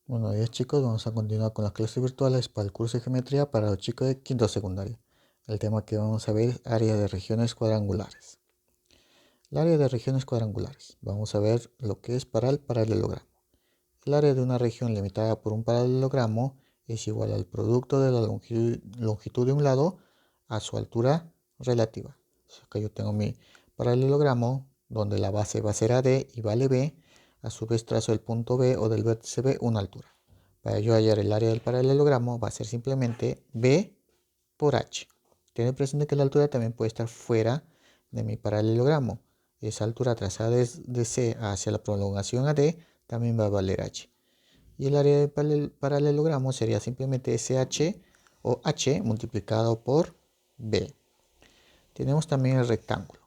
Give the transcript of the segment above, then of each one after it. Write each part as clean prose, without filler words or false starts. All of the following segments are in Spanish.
Buenos días chicos, vamos a continuar con las clases virtuales para el curso de geometría para los chicos de quinto secundario. El tema que vamos a ver es área de regiones cuadrangulares. El área de regiones cuadrangulares. Vamos a ver lo que es para el paralelogramo. El área de una región limitada por un paralelogramo es igual al producto de la longitud de un lado a su altura relativa. Acá yo tengo mi paralelogramo donde la base va a ser AD y vale B. A su vez trazo el punto B o del vértice B una altura. Para yo hallar el área del paralelogramo va a ser simplemente B por H. Tener presente que la altura también puede estar fuera de mi paralelogramo. Esa altura trazada desde C hacia la prolongación AD también va a valer H. Y el área del paralelogramo sería simplemente SH o H multiplicado por B. Tenemos también el rectángulo.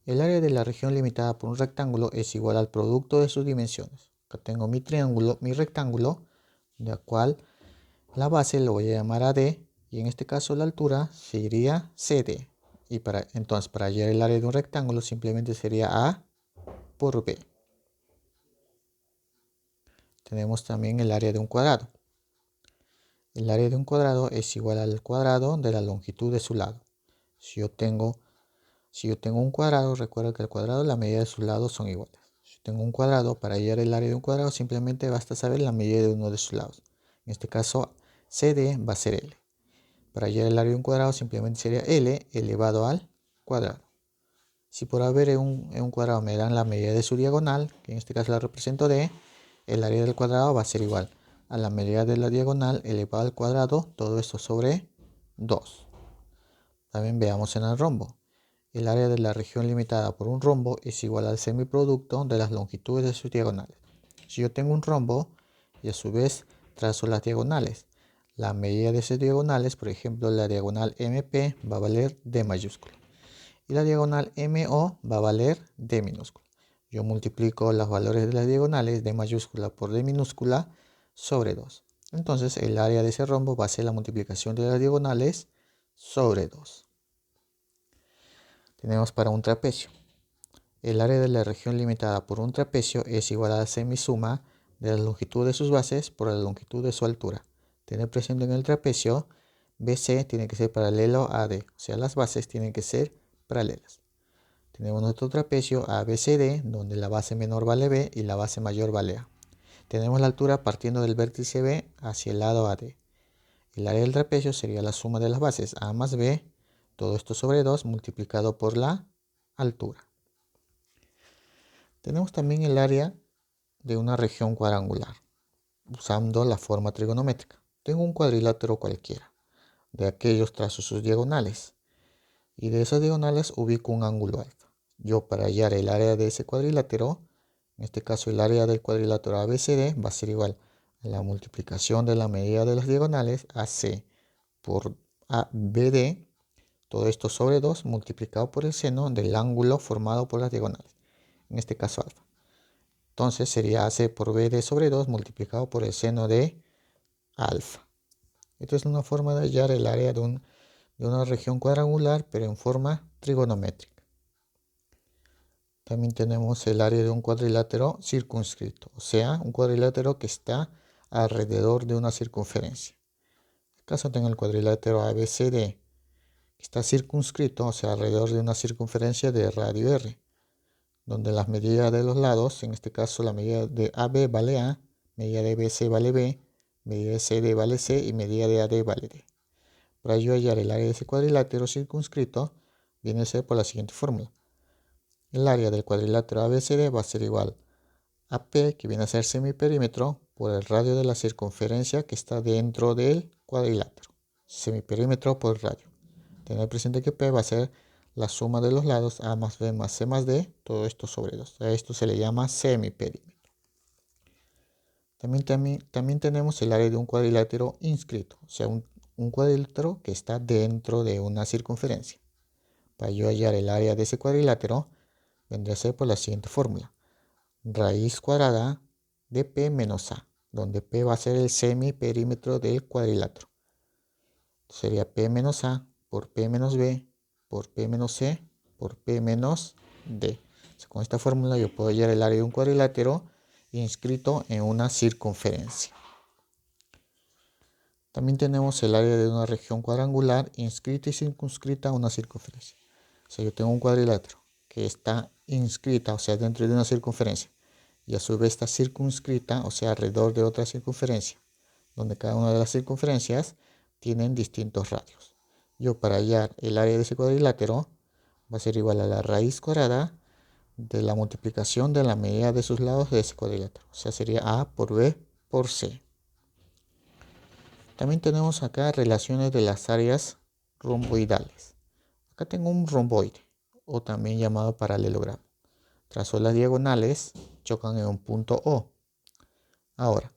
El área de la región limitada por un rectángulo es igual al producto de sus dimensiones. Acá tengo mi triángulo, mi rectángulo, de la cual la base lo voy a llamar AD y en este caso la altura sería CD. Y entonces para hallar el área de un rectángulo simplemente sería A por B. Tenemos también el área de un cuadrado. El área de un cuadrado es igual al cuadrado de la longitud de su lado. Si yo tengo un cuadrado, recuerda que el cuadrado y la medida de sus lados son iguales. Si tengo un cuadrado, para hallar el área de un cuadrado simplemente basta saber la medida de uno de sus lados. En este caso, CD va a ser L. Para hallar el área de un cuadrado simplemente sería L elevado al cuadrado. Si por haber en un cuadrado me dan la medida de su diagonal, que en este caso la represento D, el área del cuadrado va a ser igual a la medida de la diagonal elevado al cuadrado, todo esto sobre 2. También veamos en el rombo. El área de la región limitada por un rombo es igual al semiproducto de las longitudes de sus diagonales. Si yo tengo un rombo y a su vez trazo las diagonales, la medida de esas diagonales, por ejemplo, la diagonal MP va a valer D mayúscula y la diagonal MO va a valer D minúscula. Yo multiplico los valores de las diagonales D mayúscula por D minúscula sobre 2. Entonces el área de ese rombo va a ser la multiplicación de las diagonales sobre 2. Tenemos para un trapecio. El área de la región limitada por un trapecio es igual a la semisuma de la longitud de sus bases por la longitud de su altura. Tener presente en el trapecio, BC tiene que ser paralelo a AD, o sea, las bases tienen que ser paralelas. Tenemos nuestro trapecio ABCD, donde la base menor vale B y la base mayor vale A. Tenemos la altura partiendo del vértice B hacia el lado AD. El área del trapecio sería la suma de las bases A más B, todo esto sobre 2 multiplicado por la altura. Tenemos también el área de una región cuadrangular, usando la forma trigonométrica. Tengo un cuadrilátero cualquiera, de aquellos trazo sus diagonales, y de esas diagonales ubico un ángulo alfa. Yo para hallar el área de ese cuadrilátero, en este caso el área del cuadrilátero ABCD, va a ser igual a la multiplicación de la medida de las diagonales AC por ABD, todo esto sobre 2 multiplicado por el seno del ángulo formado por las diagonales, en este caso alfa. Entonces sería AC por BD sobre 2 multiplicado por el seno de alfa. Esto es una forma de hallar el área de una región cuadrangular, pero en forma trigonométrica. También tenemos el área de un cuadrilátero circunscrito, o sea, un cuadrilátero que está alrededor de una circunferencia. En este caso tengo el cuadrilátero ABCD, que está circunscrito, o sea, alrededor de una circunferencia de radio R, donde las medidas de los lados, en este caso la medida de AB vale A, medida de BC vale B, medida de CD vale C y medida de AD vale D. Para yo hallar el área de ese cuadrilátero circunscrito, viene a ser por la siguiente fórmula. El área del cuadrilátero ABCD va a ser igual a P, que viene a ser semiperímetro, por el radio de la circunferencia que está dentro del cuadrilátero. Semiperímetro por radio. Tener presente que P va a ser la suma de los lados A más B más C más D, todo esto sobre 2. A esto se le llama semiperímetro. También tenemos el área de un cuadrilátero inscrito, o sea, un cuadrilátero que está dentro de una circunferencia. Para yo hallar el área de ese cuadrilátero, vendría a ser por la siguiente fórmula. Raíz cuadrada de P menos A, donde P va a ser el semiperímetro del cuadrilátero. Sería P menos A por P menos B por P menos C por P menos D. Con esta fórmula yo puedo hallar el área de un cuadrilátero inscrito en una circunferencia. También tenemos el área de una región cuadrangular inscrita y circunscrita a una circunferencia. O sea, yo tengo un cuadrilátero que está inscrita, o sea, dentro de una circunferencia, y a su vez está circunscrita, o sea, alrededor de otra circunferencia, donde cada una de las circunferencias tienen distintos radios. Yo, para hallar el área de ese cuadrilátero, va a ser igual a la raíz cuadrada de la multiplicación de la medida de sus lados de ese cuadrilátero. O sea, sería A por B por C. También tenemos acá relaciones de las áreas romboidales. Acá tengo un romboide, o también llamado paralelogramo. Trazo las diagonales, chocan en un punto O. Ahora,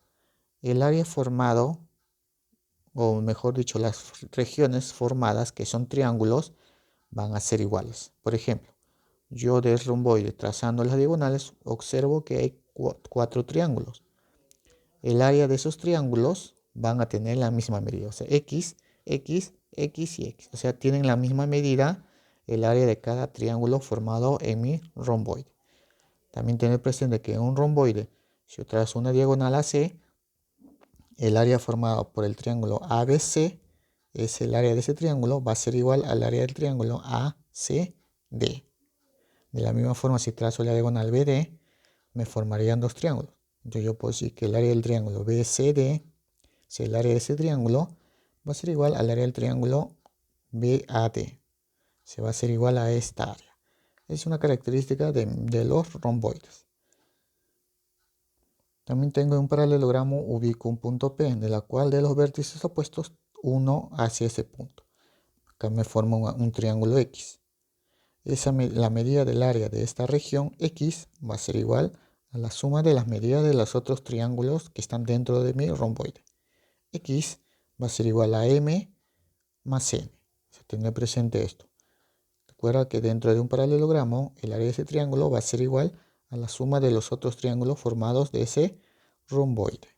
el área formado, o mejor dicho, las regiones formadas, que son triángulos, van a ser iguales. Por ejemplo, yo del romboide trazando las diagonales observo que hay 4 triángulos. El área de esos triángulos van a tener la misma medida, o sea, X, X, X y X. O sea, tienen la misma medida el área de cada triángulo formado en mi romboide. También tener presente que en un romboide, si yo trazo una diagonal AC, el área formada por el triángulo ABC es el área de ese triángulo, va a ser igual al área del triángulo ACD. De la misma forma, si trazo la diagonal BD, me formarían dos triángulos. Entonces yo puedo decir que el área del triángulo BCD, si el área de ese triángulo, va a ser igual al área del triángulo BAD. Se va a ser igual a esta área. Es una característica de los romboides. También tengo un paralelogramo, ubico un punto P, de la cual de los vértices opuestos uno hacia ese punto. Acá me forma un triángulo X. La medida del área de esta región X va a ser igual a la suma de las medidas de los otros triángulos que están dentro de mi romboide. X va a ser igual a M más N. Se tiene presente esto. Recuerda que dentro de un paralelogramo, el área de ese triángulo va a ser igual a la suma de los otros triángulos formados de ese romboide.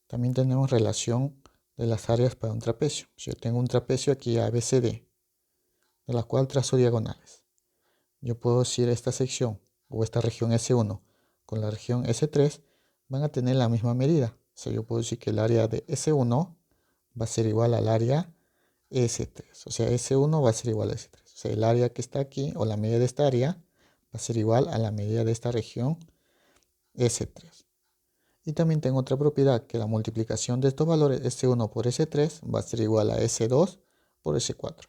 También tenemos relación de las áreas para un trapecio. Si yo tengo un trapecio aquí ABCD, de la cual trazo diagonales, yo puedo decir esta sección o esta región S1 con la región S3 van a tener la misma medida. O sea, yo puedo decir que el área de S1 va a ser igual al área S3. O sea, S1 va a ser igual a S3. O sea, el área que está aquí o la medida de esta área va a ser igual a la medida de esta región S3. Y también tengo otra propiedad, que la multiplicación de estos valores S1 por S3 va a ser igual a S2 por S4.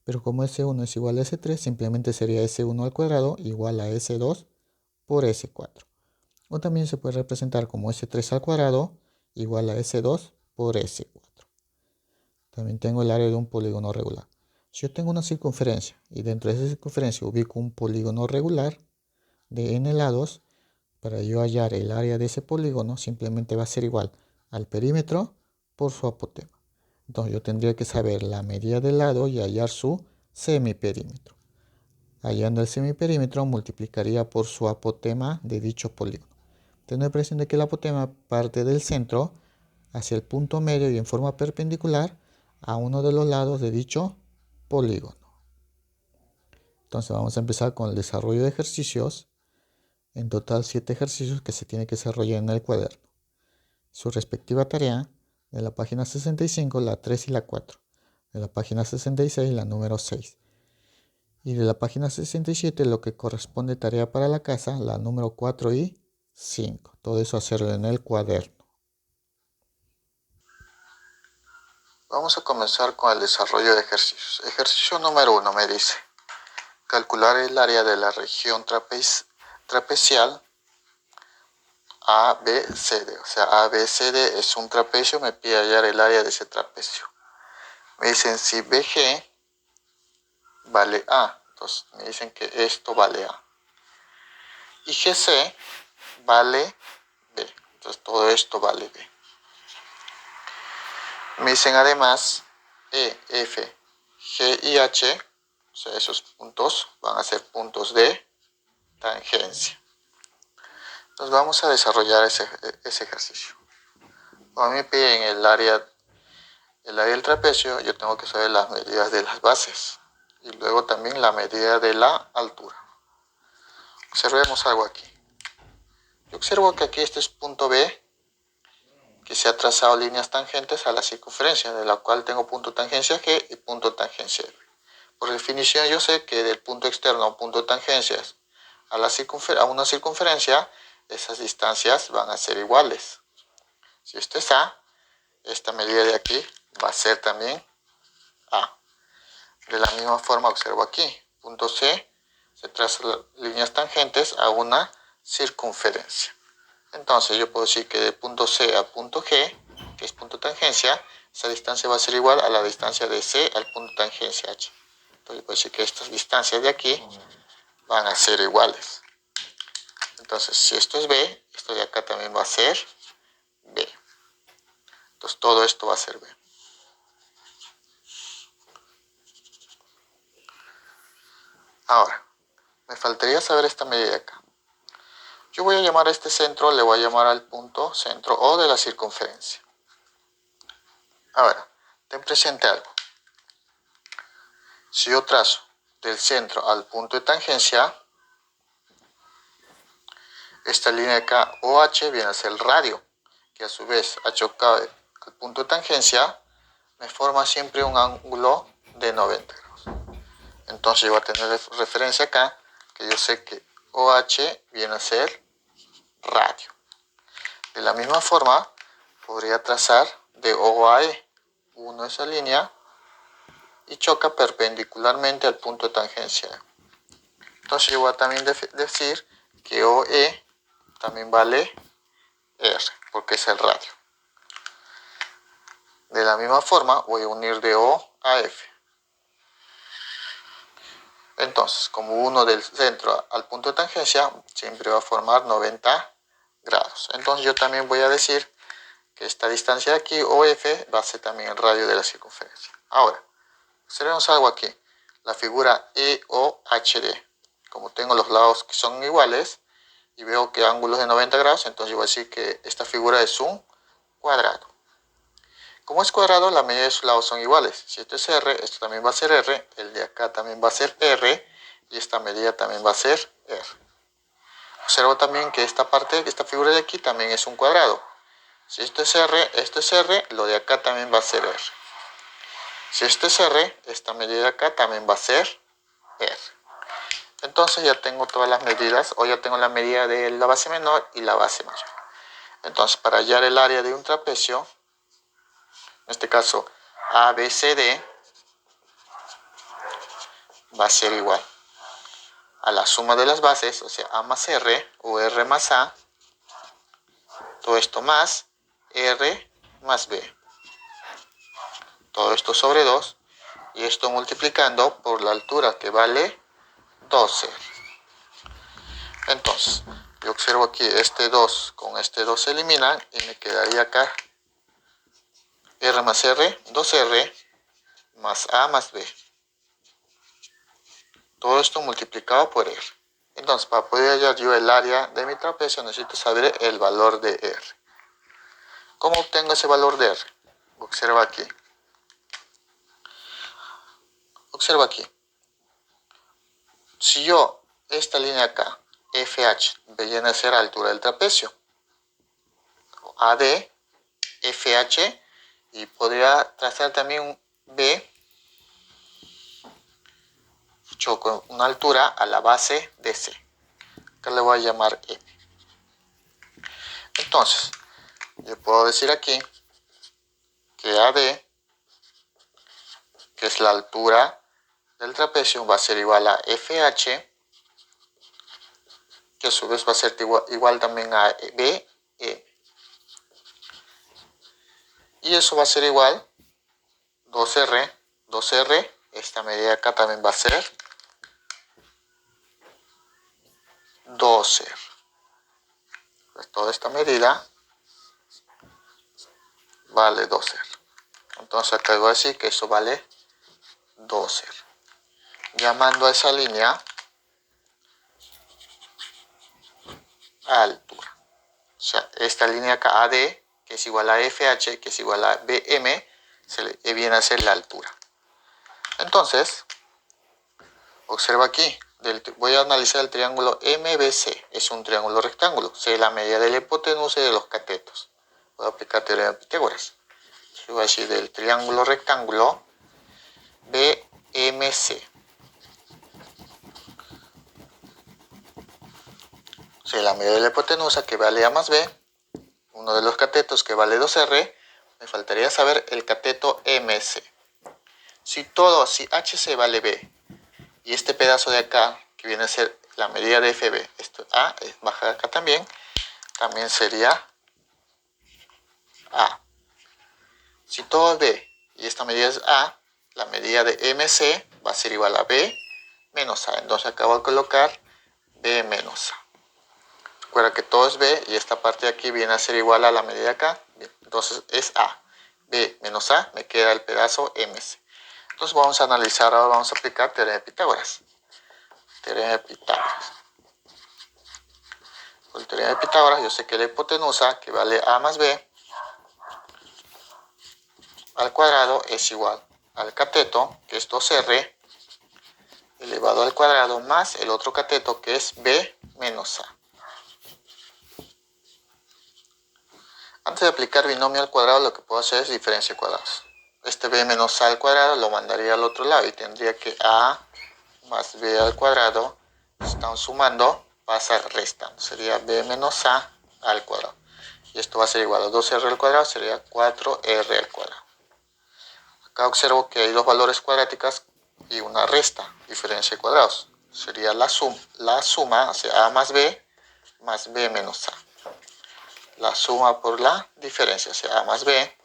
Pero como S1 es igual a S3, simplemente sería S1 al cuadrado igual a S2 por S4. O también se puede representar como S3 al cuadrado igual a S2 por S4. También tengo el área de un polígono regular. Si yo tengo una circunferencia y dentro de esa circunferencia ubico un polígono regular de n lados, para yo hallar el área de ese polígono simplemente va a ser igual al perímetro por su apotema. Entonces yo tendría que saber la medida del lado y hallar su semiperímetro. Hallando el semiperímetro multiplicaría por su apotema de dicho polígono. Tener presente que el apotema parte del centro hacia el punto medio y en forma perpendicular a uno de los lados de dicho polígono. Entonces vamos a empezar con el desarrollo de ejercicios. En total 7 ejercicios que se tiene que desarrollar en el cuaderno. Su respectiva tarea de la página 65, la 3 y la 4. De la página 66, la número 6. Y de la página 67, lo que corresponde tarea para la casa, la número 4 y 5. Todo eso hacerlo en el cuaderno. Vamos a comenzar con el desarrollo de ejercicios. Ejercicio número 1 me dice: calcular el área de la región trapecial ABCD. O sea, ABCD es un trapecio, me pide hallar el área de ese trapecio. Me dicen si BG vale A, entonces me dicen que esto vale A. Y GC vale B, entonces todo esto vale B. Me dicen además E, F, G y H, o sea, esos puntos van a ser puntos de tangencia. Entonces vamos a desarrollar ese ejercicio. Cuando me piden el área del trapecio, yo tengo que saber las medidas de las bases y luego también la medida de la altura. Observemos algo aquí. Yo observo que aquí este es punto B que se ha trazado líneas tangentes a la circunferencia, de la cual tengo punto tangencia G y punto tangencia F. Por definición yo sé que del punto externo a punto tangencias a una circunferencia, esas distancias van a ser iguales. Si esto es A, esta medida de aquí va a ser también A. De la misma forma observo aquí, punto C, se trazan líneas tangentes a una circunferencia. Entonces yo puedo decir que de punto C a punto G, que es punto tangencia, esa distancia va a ser igual a la distancia de C al punto tangencia H. Entonces puedo decir que estas distancias de aquí van a ser iguales. Entonces si esto es B, esto de acá también va a ser B. Entonces todo esto va a ser B. Ahora, me faltaría saber esta medida de acá. Yo voy a llamar a este centro, le voy a llamar al punto centro O de la circunferencia. Ahora, ten presente algo. Si yo trazo del centro al punto de tangencia, esta línea de acá, OH, viene a ser el radio, que a su vez achocado al punto de tangencia, me forma siempre un ángulo de 90 grados. Entonces yo voy a tener referencia acá, que yo sé que OH viene a ser radio. De la misma forma, podría trazar de O a E, uno esa línea, y choca perpendicularmente al punto de tangencia. Entonces yo voy a también decir que OE también vale R, porque es el radio. De la misma forma voy a unir de O a F. Entonces, como uno del centro al punto de tangencia, siempre va a formar 90 grados. Entonces yo también voy a decir que esta distancia de aquí, OF, va a ser también el radio de la circunferencia. Ahora, observemos algo aquí. La figura EOHD. Como tengo los lados que son iguales y veo que ángulos de 90 grados, entonces yo voy a decir que esta figura es un cuadrado. Como es cuadrado, la medida de sus lados son iguales. Si esto es R, esto también va a ser R, el de acá también va a ser R, y esta medida también va a ser R. Observo también que esta parte, esta figura de aquí también es un cuadrado. Si esto es R, lo de acá también va a ser R. Si esto es R, esta medida de acá también va a ser R. Entonces ya tengo todas las medidas, o ya tengo la medida de la base menor y la base mayor. Entonces, para hallar el área de un trapecio, en este caso ABCD, va a ser igual a la suma de las bases, o sea, A más R o R más A, todo esto más R más B. Todo esto sobre 2, y esto multiplicando por la altura, que vale 12. Entonces, yo observo aquí este 2 con este 2 se eliminan y me quedaría acá R más R, 2R más A más B. Todo esto multiplicado por R. Entonces, para poder hallar yo el área de mi trapecio, necesito saber el valor de R. ¿Cómo obtengo ese valor de R? Observa aquí. Observa aquí. Si yo, esta línea acá, FH, viene a ser altura del trapecio, AD, FH, y podría trazar también un B, con una altura a la base de C. Acá le voy a llamar M. Entonces, yo puedo decir aquí que AD, que es la altura del trapecio, va a ser igual a FH, que a su vez va a ser igual también a BM. Y eso va a ser igual 2R, esta medida acá también va a ser 2R. Pues toda esta medida vale 2R. Entonces acá voy a decir que eso vale 2R. Llamando a esa línea a altura. O sea, esta línea acá AD, que es igual a FH, que es igual a BM, viene a ser la altura. Entonces, observa aquí, voy a analizar el triángulo MBC. Es un triángulo rectángulo. Sé la medida de la hipotenusa y de los catetos. puedo aplicar teorema de Pitágoras. Yo voy a decir del triángulo rectángulo BMC. O sea, la medida de la hipotenusa que vale A más B, uno de los catetos que vale 2R, me faltaría saber el cateto MC. Si HC vale B, y este pedazo de acá, que viene a ser la medida de FB, esto A, baja acá también sería A. Si todo es B y esta medida es A, la medida de MC va a ser igual a B menos A. Entonces acá voy a colocar B menos A. Recuerda que todo es B y esta parte de aquí viene a ser igual a la medida de acá. Bien, entonces es A. B menos A, me queda el pedazo MC. Entonces vamos a analizar, ahora vamos a aplicar teorema de Pitágoras. Teorema de Pitágoras. Con el teorema de Pitágoras yo sé que la hipotenusa, que vale A más B, al cuadrado es igual al cateto, que es 2R, elevado al cuadrado, más el otro cateto, que es B menos A. Antes de aplicar binomio al cuadrado, lo que puedo hacer es diferencia de cuadrados. Este B menos A al cuadrado lo mandaría al otro lado y tendría que A más B al cuadrado, están sumando, pasa restando. Sería B menos A al cuadrado. Y esto va a ser igual a 2R al cuadrado, sería 4R al cuadrado. Acá observo que hay dos valores cuadráticas y una resta, diferencia de cuadrados. Sería la suma, o sea, A más B menos A. La suma por la diferencia, o sea, A más B.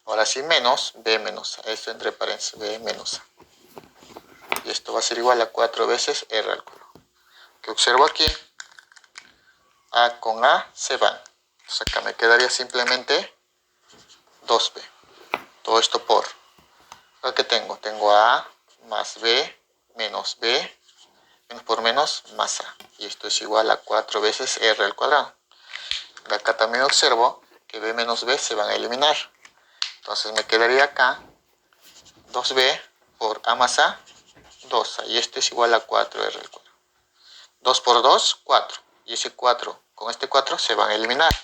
Ahora sí, menos B menos A. Esto entre paréntesis, B menos A. Y esto va a ser igual a 4 veces R al cuadrado. Que observo aquí, A con A se van. Entonces acá me quedaría simplemente 2B. Todo esto por. ¿Qué tengo? Tengo A más B menos B, menos por menos, más A. Y esto es igual a 4 veces R al cuadrado. De acá también observo que B menos B se van a eliminar. Entonces me quedaría acá 2B por A más A, 2A. Y este es igual a 4R al cuadrado. 2 por 2, 4. Y ese 4 con este 4 se van a eliminar.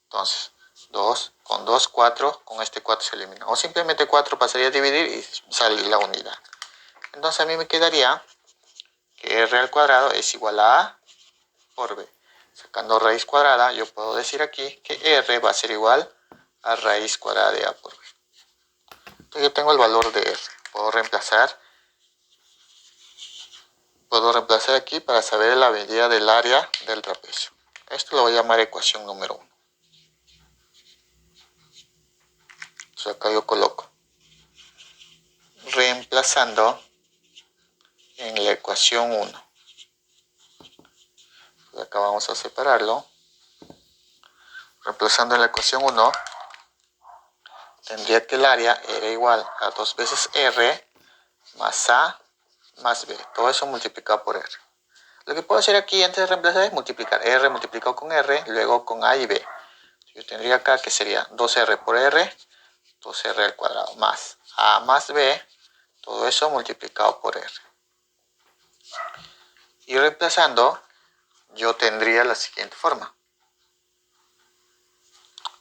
Entonces, 2 con 2, 4, con este 4 se elimina. O simplemente 4 pasaría a dividir y sale la unidad. Entonces a mí me quedaría que R al cuadrado es igual a A por B. Sacando raíz cuadrada, yo puedo decir aquí que R va a ser igual a raíz cuadrada de A por B. Entonces yo tengo el valor de R. Puedo reemplazar aquí para saber la medida del área del trapecio. Esto lo voy a llamar ecuación número 1. Entonces acá yo coloco, reemplazando en la ecuación 1. Entonces acá vamos a separarlo. Reemplazando en la ecuación 1, tendría que el área era igual a 2 veces R más A más B. Todo eso multiplicado por R. Lo que puedo hacer aquí antes de reemplazar es multiplicar R multiplicado con R, luego con A y B. Yo tendría acá que sería 2R por R, 2R al cuadrado, más A más B, todo eso multiplicado por R. Y reemplazando, yo tendría la siguiente forma.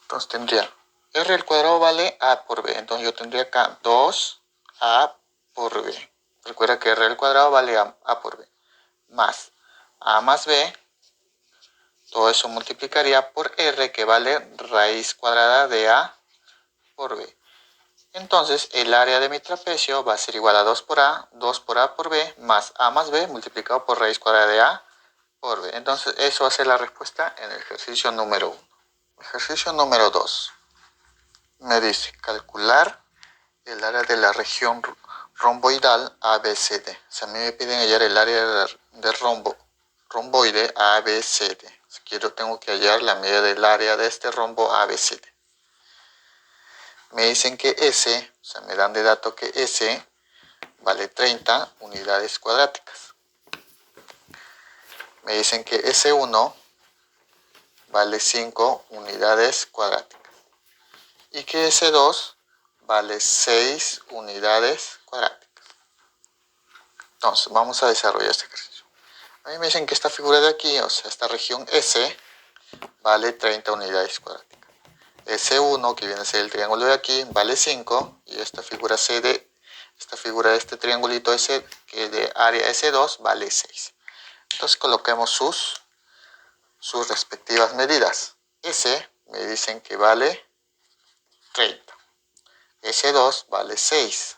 Entonces tendría R al cuadrado vale A por B. Entonces yo tendría acá 2A por B. Recuerda que R al cuadrado vale A por B. Más A más B. Todo eso multiplicaría por R, que vale raíz cuadrada de A por B. Entonces el área de mi trapecio va a ser igual a 2 por A por B, más A más B multiplicado por raíz cuadrada de A por B. Entonces eso va a ser la respuesta en el ejercicio número 1. Ejercicio número 2. Me dice calcular el área de la región romboidal ABCD. O sea, a mí me piden hallar el área del romboide ABCD. Si quiero, tengo que hallar la medida del área de este rombo ABCD. Me dicen que S, o sea, me dan de dato que S vale 30 unidades cuadráticas. Me dicen que S1 vale 5 unidades cuadráticas. Y que S2 vale 6 unidades cuadráticas. Entonces, vamos a desarrollar este ejercicio. A mí me dicen que esta figura de aquí, o sea, esta región S, vale 30 unidades cuadráticas. S1, que viene a ser el triángulo de aquí, vale 5, y esta figura de este triangulito S, que es de área S2, vale 6. Entonces coloquemos sus respectivas medidas. S me dicen que vale 30, S2 vale 6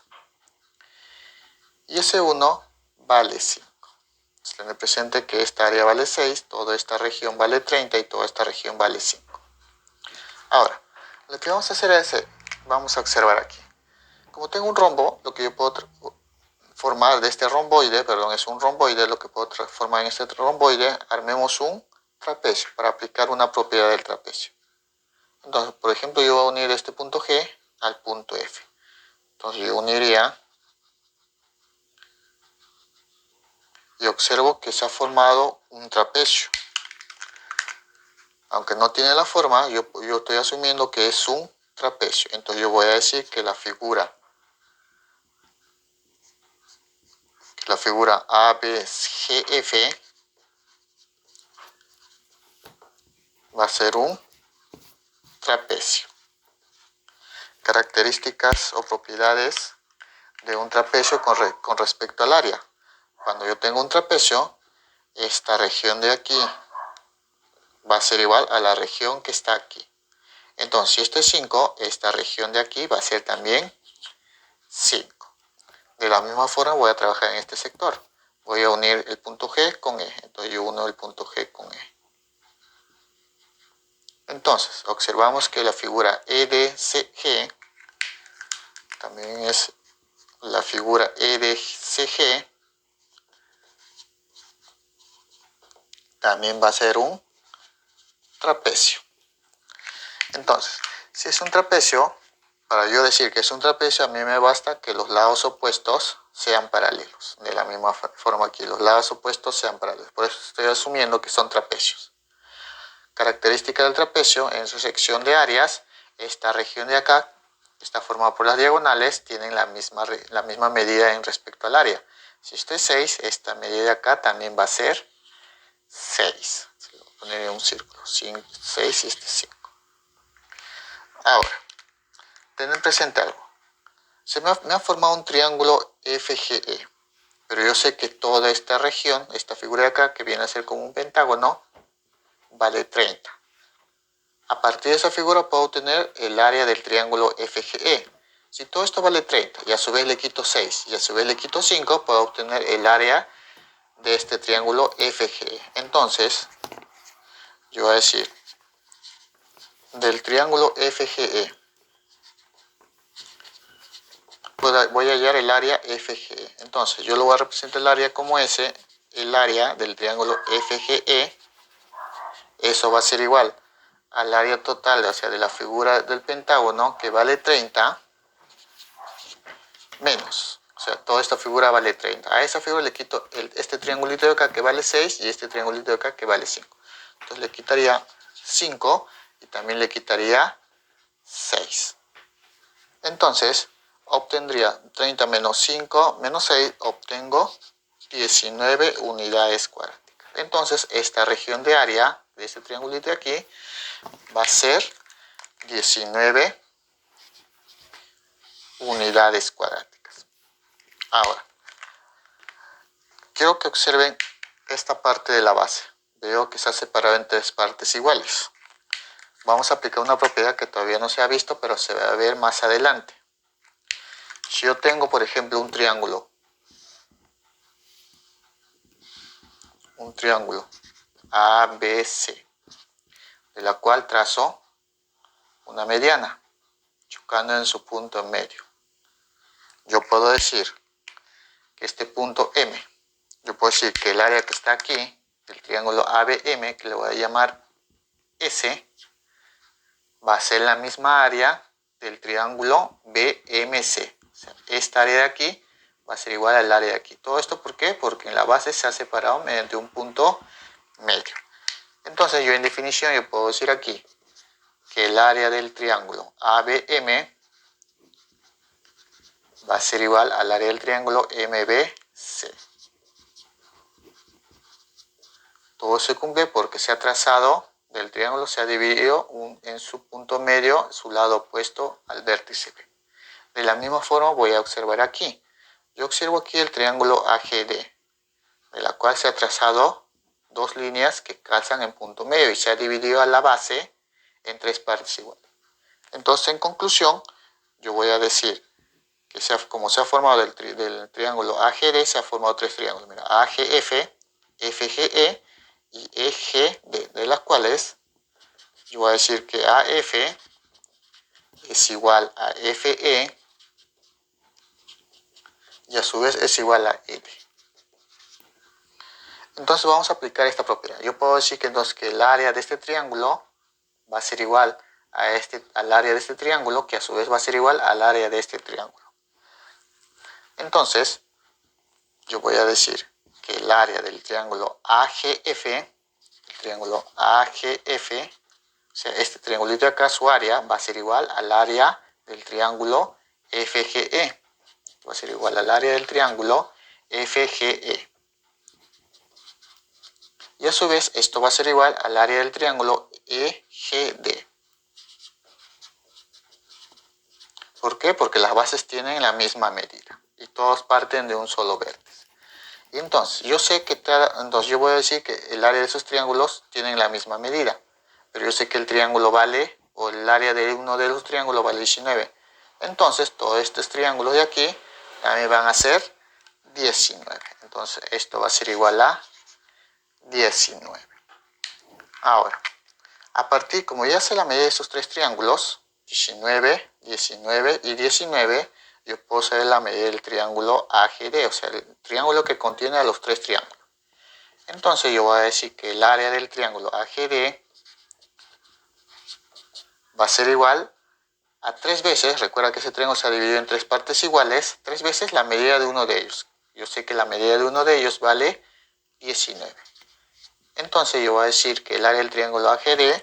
y S1 vale 5. Tener presente que esta área vale 6, toda esta región vale 30 y toda esta región vale 5. Ahora, lo que vamos a hacer es, vamos a observar aquí. Como tengo un rombo, lo que yo puedo formar de este romboide, es un romboide, lo que puedo transformar en este romboide, armemos un trapecio para aplicar una propiedad del trapecio. Entonces, por ejemplo, yo voy a unir este punto G al punto F. Entonces yo uniría y observo que se ha formado un trapecio. Aunque no tiene la forma, yo estoy asumiendo que es un trapecio. Entonces yo voy a decir que la figura ABGF va a ser un trapecio. Características o propiedades de un trapecio con respecto al área. Cuando yo tengo un trapecio, esta región de aquí va a ser igual a la región que está aquí. Entonces, si esto es 5, esta región de aquí va a ser también 5. De la misma forma voy a trabajar en este sector. Voy a unir el punto G con E. Entonces yo uno el punto G con E. Entonces, observamos que la figura EDCG también es la figura EDCG. También va a ser un trapecio. Entonces, si es un trapecio, para yo decir que es un trapecio, a mí me basta que los lados opuestos sean paralelos. De la misma forma que los lados opuestos sean paralelos. Por eso estoy asumiendo que son trapecios. Característica del trapecio: en su sección de áreas, esta región de acá, que está formada por las diagonales, tienen la misma medida en respecto al área. Si esto es 6, esta medida de acá también va a ser 6. Se lo voy a poner en un círculo. 6 y este 5. Ahora, tener presente algo. Me ha formado un triángulo FGE, pero yo sé que toda esta región, esta figura de acá, que viene a ser como un pentágono, vale 30. A partir de esa figura puedo obtener el área del triángulo FGE. Si todo esto vale 30 y a su vez le quito 6 y a su vez le quito 5, puedo obtener el área de este triángulo FGE. Entonces, yo voy a decir, del triángulo FGE, voy a hallar el área FGE. Entonces, yo lo voy a representar el área como S, el área del triángulo FGE. Eso va a ser igual al área total, o sea, de la figura del pentágono, que vale 30, menos, o sea, toda esta figura vale 30. A esa figura le quito este triangulito de acá que vale 6 y este triangulito de acá que vale 5. Entonces le quitaría 5 y también le quitaría 6. Entonces obtendría 30 menos 5 menos 6, obtengo 19 unidades cuadráticas. Entonces esta región de área de este triangulito de aquí va a ser 19 unidades cuadráticas. Ahora, quiero que observen esta parte de la base. Veo que se ha separado en 3 partes iguales. Vamos a aplicar una propiedad que todavía no se ha visto, pero se va a ver más adelante. Si yo tengo, por ejemplo, un triángulo ABC, de la cual trazo una mediana, chocando en su punto en medio. Yo puedo decir que este punto M, yo puedo decir que el área que está aquí, del triángulo ABM, que le voy a llamar S, va a ser la misma área del triángulo BMC. O sea, esta área de aquí va a ser igual al área de aquí. ¿Todo esto por qué? Porque en la base se ha separado mediante un punto medio. Entonces yo en definición yo puedo decir aquí que el área del triángulo ABM va a ser igual al área del triángulo MBC. Todo se cumple porque se ha trazado del triángulo se ha dividido en su punto medio, su lado opuesto al vértice B. De la misma forma voy a observar aquí. Yo observo aquí el triángulo AGD, de la cual se ha trazado dos líneas que calzan en punto medio y se ha dividido a la base en tres partes iguales. Entonces, en conclusión, yo voy a decir que como se ha formado del triángulo AGD, se ha formado tres triángulos. Mira, AGF, FGE y EGD, de las cuales yo voy a decir que AF es igual a FE y a su vez es igual a ED. Entonces vamos a aplicar esta propiedad. Yo puedo decir que entonces que el área de este triángulo va a ser igual al área de este triángulo, que a su vez va a ser igual al área de este triángulo. Entonces, yo voy a decir que el área del triángulo AGF, o sea, este triangulito de acá, su área va a ser igual al área del triángulo FGE. Va a ser igual al área del triángulo FGE. Y a su vez, esto va a ser igual al área del triángulo EGD. ¿Por qué? Porque las bases tienen la misma medida y todos parten de un solo vértice. Y entonces, yo sé que yo voy a decir que el área de esos triángulos tienen la misma medida, pero yo sé que el triángulo vale, o el área de uno de los triángulos vale 19. Entonces, todos estos triángulos de aquí también van a ser 19. Entonces, esto va a ser igual a 19. Ahora, a partir, como ya sé la medida de esos tres triángulos, 19, 19 y 19, yo puedo saber la medida del triángulo AGD, o sea, el triángulo que contiene a los tres triángulos. Entonces yo voy a decir que el área del triángulo AGD va a ser igual a 3 veces, recuerda que ese triángulo se ha dividido en tres partes iguales, 3 veces la medida de uno de ellos. Yo sé que la medida de uno de ellos vale 19. Entonces yo voy a decir que el área del triángulo AGD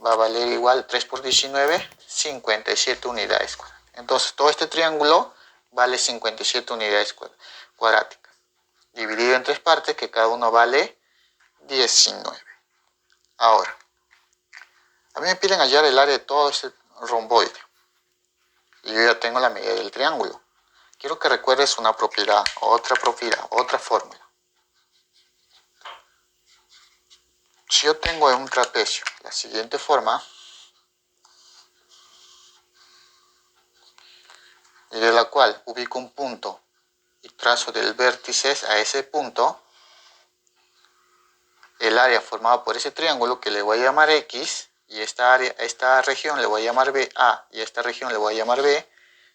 va a valer igual 3 por 19, 57 unidades cuadradas. Entonces todo este triángulo vale 57 unidades cuadráticas, dividido en tres partes que cada uno vale 19. Ahora, a mí me piden hallar el área de todo este romboide y yo ya tengo la medida del triángulo. Quiero que recuerdes una propiedad, otra fórmula. Si yo tengo en un trapecio la siguiente forma, y de la cual ubico un punto y trazo del vértice a ese punto, el área formada por ese triángulo que le voy a llamar X, y esta región le voy a llamar A y esta región le voy a llamar B.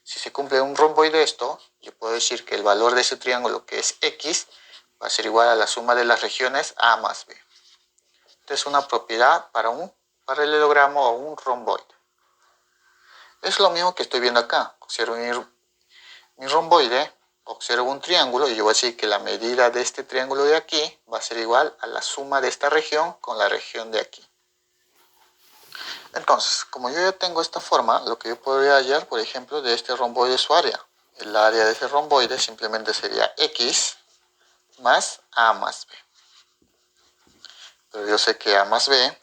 Si se cumple un romboide esto, yo puedo decir que el valor de ese triángulo, que es X, va a ser igual a la suma de las regiones A más B. Esta es una propiedad para un paralelogramo o un romboide. Es lo mismo que estoy viendo acá. Observo mi romboide, observo un triángulo y yo voy a decir que la medida de este triángulo de aquí va a ser igual a la suma de esta región con la región de aquí. Entonces, como yo ya tengo esta forma, lo que yo podría hallar, por ejemplo, de este romboide su área. El área de ese romboide simplemente sería X más A más B. Pero yo sé que A más B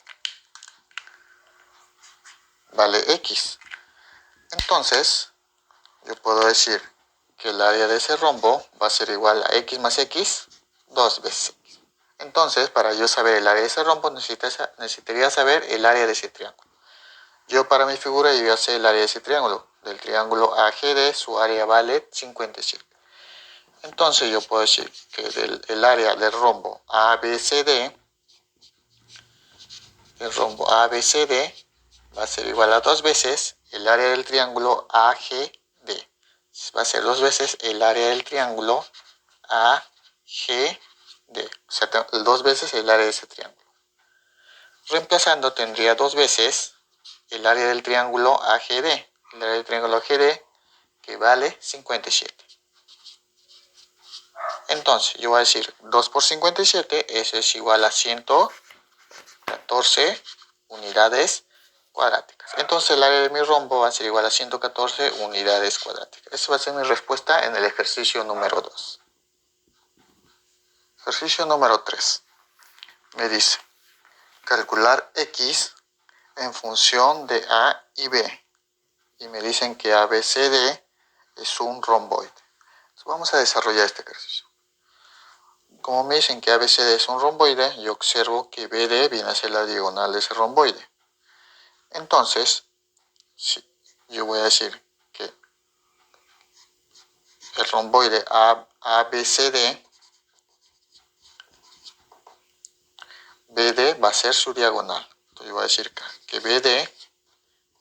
vale X. Entonces, yo puedo decir que el área de ese rombo va a ser igual a X más X, 2 veces X. Entonces, para yo saber el área de ese rombo, necesitaría saber el área de ese triángulo. Yo para mi figura yo ya sé el área de ese triángulo. Del triángulo AGD su área vale 57. Entonces yo puedo decir que el área del rombo ABCD, va a ser igual a 2 veces el área del triángulo AGD. Va a ser 2 veces el área del triángulo AGD. O sea, 2 veces el área de ese triángulo. Reemplazando tendría 2 veces el área del triángulo AGD. El área del triángulo AGD que vale 57. Entonces yo voy a decir 2 por 57, eso es igual a 114 unidades cuadráticas. Entonces el área de mi rombo va a ser igual a 114 unidades cuadráticas. Esa va a ser mi respuesta en el ejercicio número 2. Ejercicio número 3. Me dice calcular X en función de A y B. Y me dicen que ABCD es un romboide. Entonces vamos a desarrollar este ejercicio. Como me dicen que ABCD es un romboide, yo observo que BD viene a ser la diagonal de ese romboide. Entonces, yo voy a decir que el romboide ABCD, BD va a ser su diagonal. Entonces yo voy a decir que BD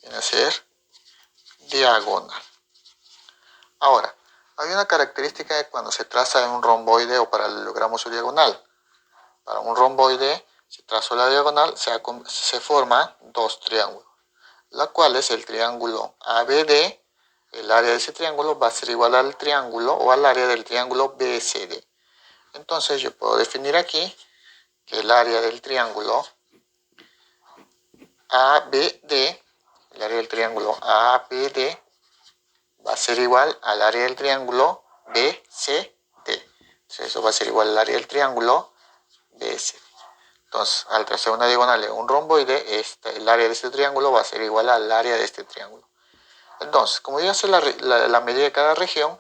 viene a ser diagonal. Ahora, hay una característica de cuando se traza un romboide o paralelogramo su diagonal. Para un romboide, si trazo la diagonal, se forman dos triángulos, la cual es el triángulo ABD. El área de ese triángulo va a ser igual al triángulo o al área del triángulo BCD. Entonces yo puedo definir aquí que el área del triángulo ABD, el área del triángulo ABD va a ser igual al área del triángulo BCD. Entonces eso va a ser igual al área del triángulo BCD. Entonces, al trazar una diagonal en un romboide, el área de este triángulo va a ser igual al área de este triángulo. Entonces, como yo sé la medida de cada región,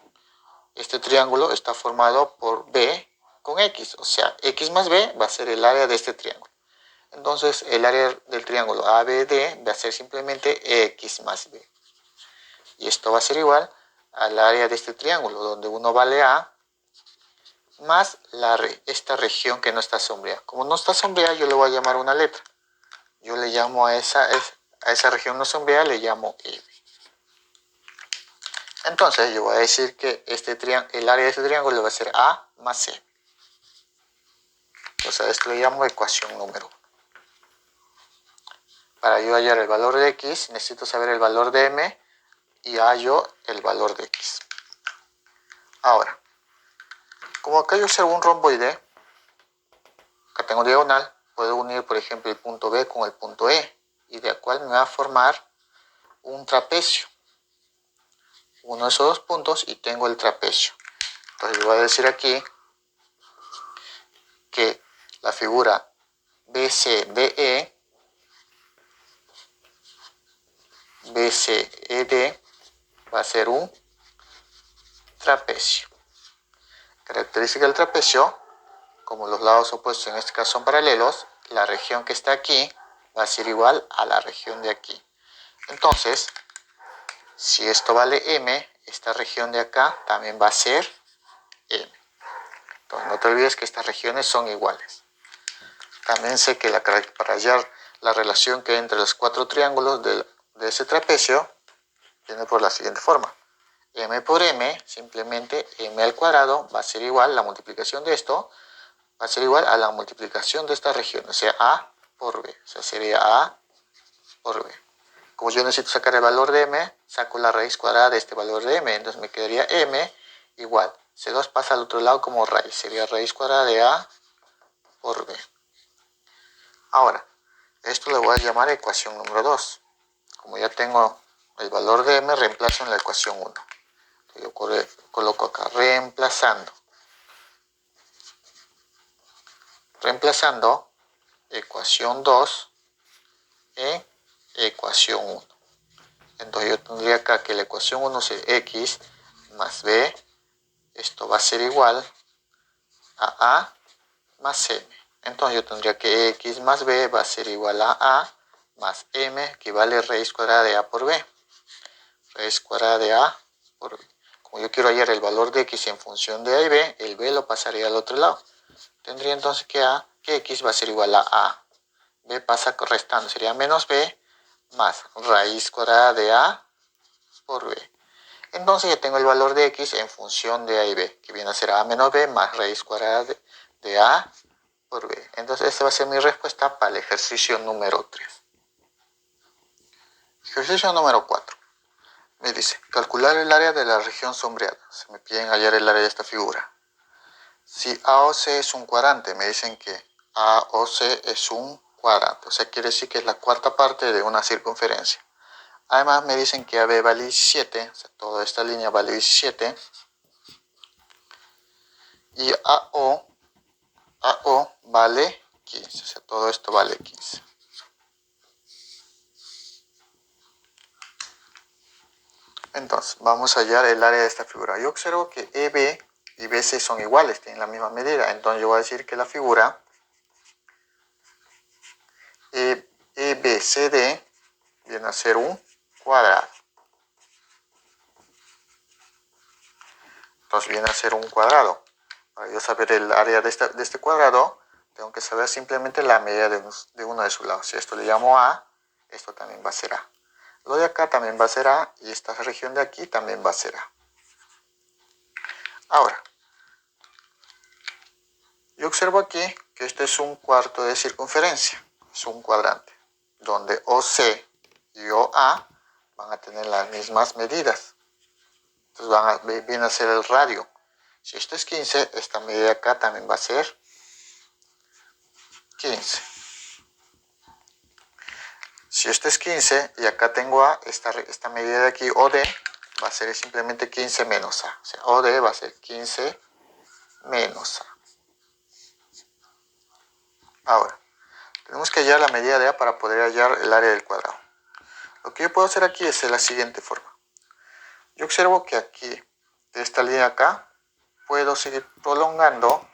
este triángulo está formado por B con X. O sea, X más B va a ser el área de este triángulo. Entonces, el área del triángulo ABD va a ser simplemente X más B. Y esto va a ser igual al área de este triángulo, donde uno vale A, más esta región que no está sombreada. Como no está sombreada, yo le voy a llamar una letra. Yo le llamo a esa región no sombreada, le llamo E. Entonces yo voy a decir que el área de este triángulo va a ser A más C. O sea, esto le llamo ecuación número 1. Para yo hallar el valor de X, necesito saber el valor de M y hallo el valor de X. Ahora, como acá yo observo un romboide, acá tengo diagonal, puedo unir, por ejemplo, el punto B con el punto E, y de cual me va a formar un trapecio. Uno de esos dos puntos y tengo el trapecio. Entonces yo voy a decir aquí que la figura BCDE, BCED va a ser un trapecio. Característica del trapecio, como los lados opuestos en este caso son paralelos, la región que está aquí va a ser igual a la región de aquí. Entonces, si esto vale M, esta región de acá también va a ser M. Entonces, no te olvides que estas regiones son iguales. También sé que para hallar la relación que hay entre los cuatro triángulos de ese trapecio, viene por la siguiente forma. M por M, simplemente M al cuadrado va a ser igual, la multiplicación de esto va a ser igual a la multiplicación de esta región, o sea, A por B. O sea, sería A por B. Como yo necesito sacar el valor de M, saco la raíz cuadrada de este valor de M. Entonces me quedaría M igual. C2 pasa al otro lado como raíz. Sería raíz cuadrada de A por B. Ahora, esto le voy a llamar ecuación número 2. Como ya tengo el valor de M, reemplazo en la ecuación 1. Yo coloco acá reemplazando ecuación 2 en ecuación 1. Entonces yo tendría acá que la ecuación 1 es X más B. Esto va a ser igual a A más M. Entonces yo tendría que X más B va a ser igual a A más M, que vale raíz cuadrada de A por B. Raíz cuadrada de A por B. Como yo quiero hallar el valor de X en función de A y B, el B lo pasaría al otro lado. Tendría entonces que X va a ser igual a A. B pasa restando, sería menos B más raíz cuadrada de A por B. Entonces ya tengo el valor de X en función de A y B, que viene a ser A menos B más raíz cuadrada de A por B. Entonces esta va a ser mi respuesta para el ejercicio número 3. Ejercicio número 4. Me dice, calcular el área de la región sombreada. Se me piden hallar el área de esta figura. Si AOC es un cuadrante, me dicen que AOC es un cuadrante. O sea, quiere decir que es la cuarta parte de una circunferencia. Además me dicen que AB vale 17, o sea, toda esta línea vale 17. Y AO vale 15. O sea, todo esto vale 15. Entonces, vamos a hallar el área de esta figura. Yo observo que EB y BC son iguales, tienen la misma medida. Entonces, yo voy a decir que la figura EBCD viene a ser un cuadrado. Entonces, viene a ser un cuadrado. Para yo saber el área de este cuadrado, tengo que saber simplemente la medida de uno de sus lados. Si esto le llamo A, esto también va a ser A. Lo de acá también va a ser A y esta región de aquí también va a ser A. Ahora, yo observo aquí que este es un cuarto de circunferencia, es un cuadrante, donde OC y OA van a tener las mismas medidas. Entonces viene a ser el radio. Si esto es 15, esta medida acá también va a ser 15. Si esto es 15 y acá tengo A, esta medida de aquí, OD, va a ser simplemente 15 menos A. O sea, OD va a ser 15 menos A. Ahora, tenemos que hallar la medida de A para poder hallar el área del cuadrado. Lo que yo puedo hacer aquí es de la siguiente forma. Yo observo que aquí, de esta línea acá, puedo seguir prolongando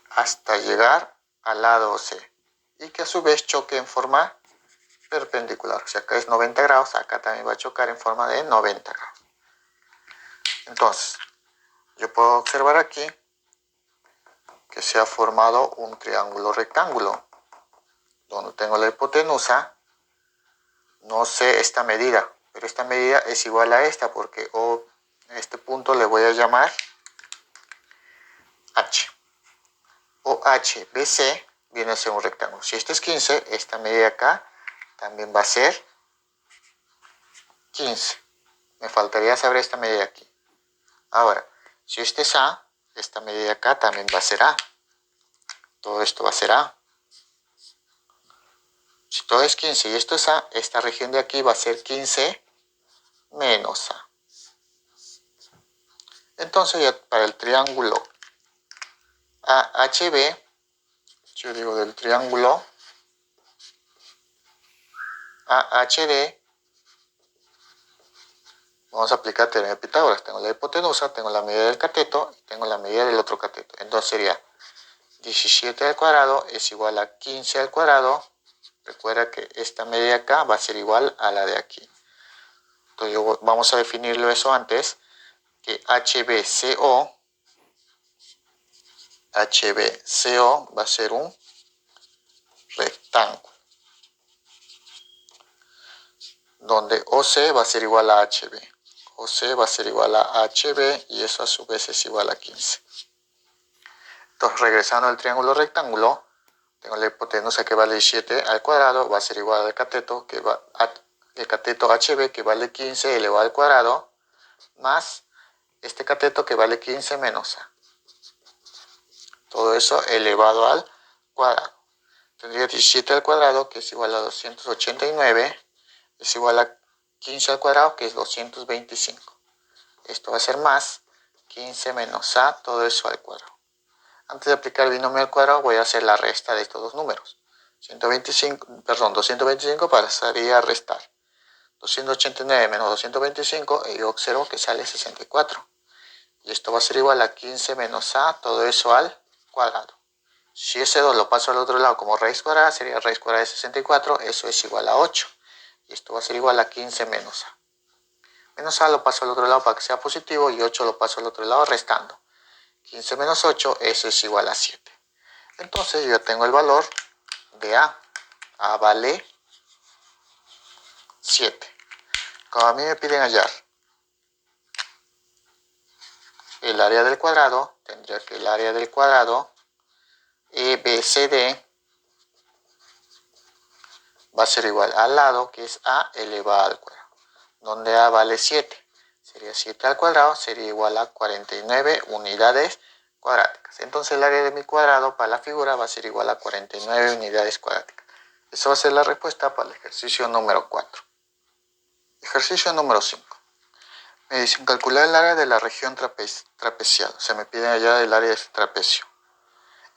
hasta llegar al lado C. Y que a su vez choque en forma perpendicular. O sea, acá es 90 grados, acá también va a chocar en forma de 90 grados. Entonces, yo puedo observar aquí que se ha formado un triángulo rectángulo, donde tengo la hipotenusa, no sé esta medida, pero esta medida es igual a esta, porque en este punto le voy a llamar H. OHBC viene a ser un rectángulo. Si este es 15, esta medida acá también va a ser 15. Me faltaría saber esta medida aquí. Ahora, si este es A, esta medida acá también va a ser A. Todo esto va a ser A. Si todo es 15 y esto es A, esta región de aquí va a ser 15 menos A. Entonces, ya para el triángulo AHB, yo digo del triángulo AHD, vamos a aplicar teorema de Pitágoras. Tengo la hipotenusa, tengo la medida del cateto y tengo la medida del otro cateto. Entonces sería 17 al cuadrado es igual a 15 al cuadrado. Recuerda que esta medida acá va a ser igual a la de aquí. Entonces vamos a definirlo eso antes, que HBCO va a ser un rectángulo, donde OC va a ser igual a HB. OC va a ser igual a HB y eso a su vez es igual a 15. Entonces, regresando al triángulo rectángulo, tengo la hipotenusa que vale 7 al cuadrado, va a ser igual al cateto, el cateto HB que vale 15 elevado al cuadrado, más este cateto que vale 15 menos A. Todo eso elevado al cuadrado. Tendría 17 al cuadrado, que es igual a 289, es igual a 15 al cuadrado, que es 225. Esto va a ser más 15 menos A, todo eso al cuadrado. Antes de aplicar el binomio al cuadrado, voy a hacer la resta de estos dos números. 225 pasaría a restar. 289 menos 225, y yo observo que sale 64. Y esto va a ser igual a 15 menos A, todo eso al cuadrado. Si ese 2 lo paso al otro lado como raíz cuadrada, sería raíz cuadrada de 64, eso es igual a 8. Y esto va a ser igual a 15 menos A. Menos A lo paso al otro lado para que sea positivo y 8 lo paso al otro lado restando. 15 menos 8, eso es igual a 7. Entonces yo tengo el valor de A. A vale 7. Como a mí me piden hallar el área del cuadrado, tendría que el área del cuadrado EBCD va a ser igual al lado, que es A elevado al cuadrado, donde A vale 7. Sería 7 al cuadrado, sería igual a 49 unidades cuadráticas. Entonces el área de mi cuadrado para la figura va a ser igual a 49 unidades cuadráticas. Esa va a ser la respuesta para el ejercicio número 4. Ejercicio número 5. Me dicen calcular el área de la región trapezial. O sea, me piden hallar el área de este trapecio.